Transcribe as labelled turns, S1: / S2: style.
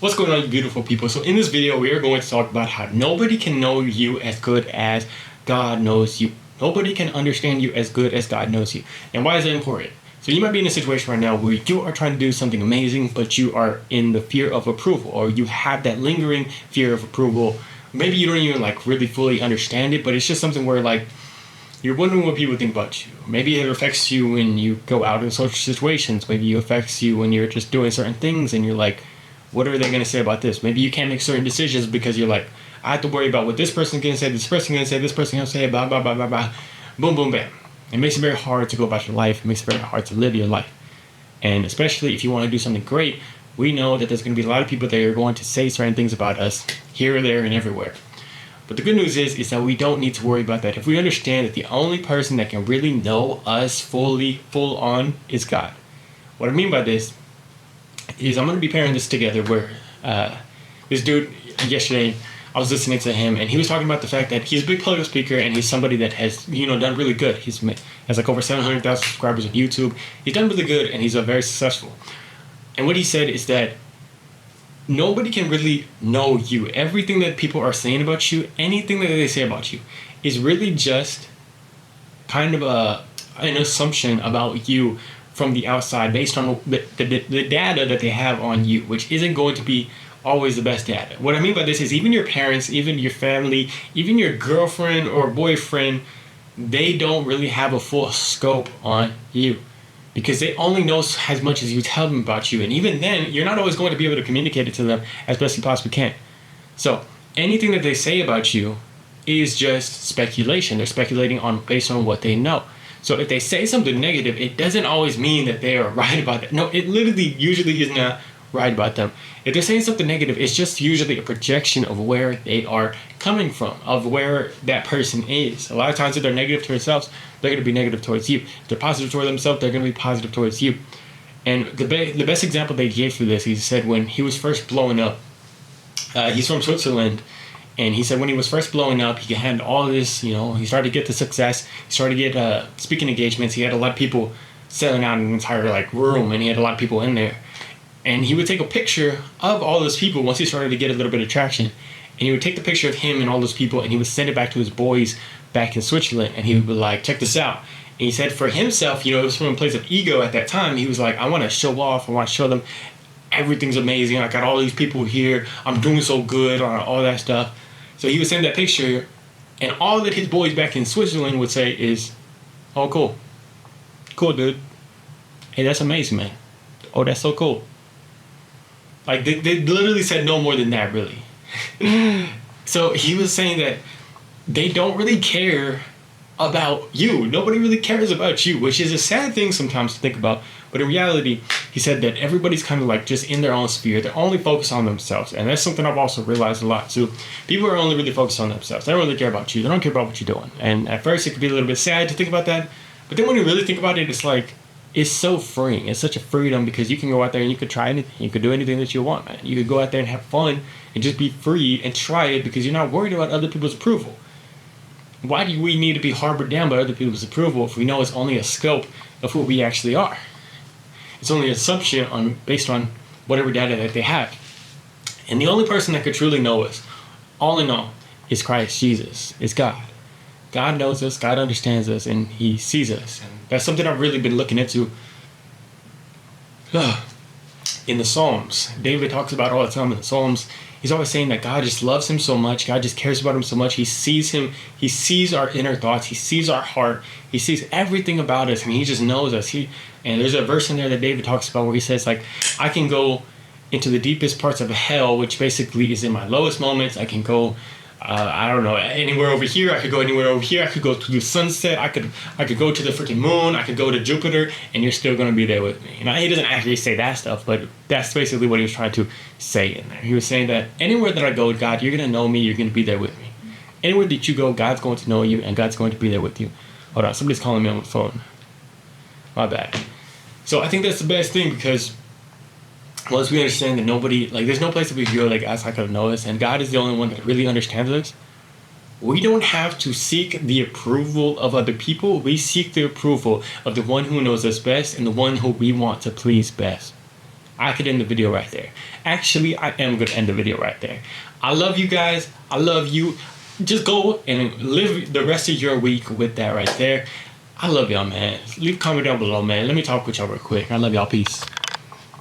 S1: What's going on, you beautiful people? So in this video, we are going to talk about how nobody can know you as good as God knows you. Nobody can understand you as good as God knows you. And why is that important? So you might be in a situation right now where you are trying to do something amazing, but you are in the fear of approval, or you have that lingering fear of approval. Maybe you don't even really fully understand it, but it's just something where you're wondering what people think about you. Maybe it affects you when you go out in social situations. Maybe it affects you when you're just doing certain things and you're like, what are they going to say about this? Maybe you can't make certain decisions because you're like, I have to worry about what this person's going to say, this person's going to say, this person's going to say, blah, blah, blah, blah, blah. Boom, boom, bam. It makes it very hard to go about your life. It makes it very hard to live your life. And especially if you want to do something great, we know that there's going to be a lot of people that are going to say certain things about us here, there, and everywhere. But the good news is that we don't need to worry about that. If we understand that the only person that can really know us fully, full on, is God. What I mean by this is I'm going to be pairing this together where this dude, yesterday, I was listening to him and he was talking about the fact that he's a big public speaker and he's somebody that has, done really good. Has over 700,000 subscribers on YouTube. He's done really good and he's very successful. And what he said is that nobody can really know you. Everything that people are saying about you, anything that they say about you, is really just kind of an assumption about you from the outside based on the data that they have on you, which isn't going to be always the best data. What I mean by this is even your parents, even your family, even your girlfriend or boyfriend, they don't really have a full scope on you because they only know as much as you tell them about you. And even then, you're not always going to be able to communicate it to them as best you possibly can. So anything that they say about you is just speculation. They're speculating based on what they know. So if they say something negative, it doesn't always mean that they are right about that. No, it literally usually is not right about them. If they're saying something negative, it's just usually a projection of where they are coming from, of where that person is. A lot of times if they're negative to themselves, they're going to be negative towards you. If they're positive toward themselves, they're going to be positive towards you. And the best example they gave for this, he said when he was first blowing up, he's from Switzerland. And he said when he was first blowing up, he had all this, he started to get the success. He started to get speaking engagements. He had a lot of people selling out an entire room, and he had a lot of people in there. And he would take a picture of all those people once he started to get a little bit of traction. And he would take the picture of him and all those people, and he would send it back to his boys back in Switzerland. And he would be like, check this out. And he said for himself, it was from a place of ego at that time. He was like, I want to show off. I want to show them everything's amazing. I got all these people here. I'm doing so good, all that stuff. So he would send that picture, and all that his boys back in Switzerland would say is, oh, cool. Cool, dude. Hey, that's amazing, man. Oh, that's so cool. They literally said no more than that, really. So he was saying that they don't really care about you. Nobody really cares about you, which is a sad thing sometimes to think about. But in reality, he said that everybody's kind of just in their own sphere. They're only focused on themselves. And that's something I've also realized a lot too. People are only really focused on themselves. They don't really care about you. They don't care about what you're doing. And at first it could be a little bit sad to think about that. But then when you really think about it, it's so freeing. It's such a freedom because you can go out there and you could try anything. You could do anything that you want, man. You could go out there and have fun and just be free and try it because you're not worried about other people's approval. Why do we need to be harbored down by other people's approval if we know it's only a scope of who we actually are? It's only an assumption based on whatever data that they have. And the only person that could truly know us, all in all, is Christ Jesus. It's God. God knows us, God understands us, and He sees us. And that's something I've really been looking into in the Psalms. David talks about all the time in the Psalms. He's always saying that God just loves him so much. God just cares about him so much. He sees him. He sees our inner thoughts. He sees our heart. He sees everything about us, and He just knows us. And there's a verse in there that David talks about where he says, I can go into the deepest parts of hell, which basically is in my lowest moments. I can go, anywhere over here. I could go anywhere over here. I could go to the sunset. I could go to the freaking moon. I could go to Jupiter, and you're still going to be there with me. He doesn't actually say that stuff, but that's basically what he was trying to say in there. He was saying that anywhere that I go, God, you're going to know me. You're going to be there with me. Anywhere that you go, God's going to know you, and God's going to be there with you. Hold on, somebody's calling me on the phone. My bad. So I think that's the best thing because once we understand that there's no place that we go outside of know us, and God is the only one that really understands us, we don't have to seek the approval of other people. We seek the approval of the one who knows us best and the one who we want to please best. I could end the video right there. Actually, I am going to end the video right there. I love you guys. I love you. Just go and live the rest of your week with that right there. I love y'all, man. Leave a comment down below, man. Let me talk with y'all real quick. I love y'all. Peace.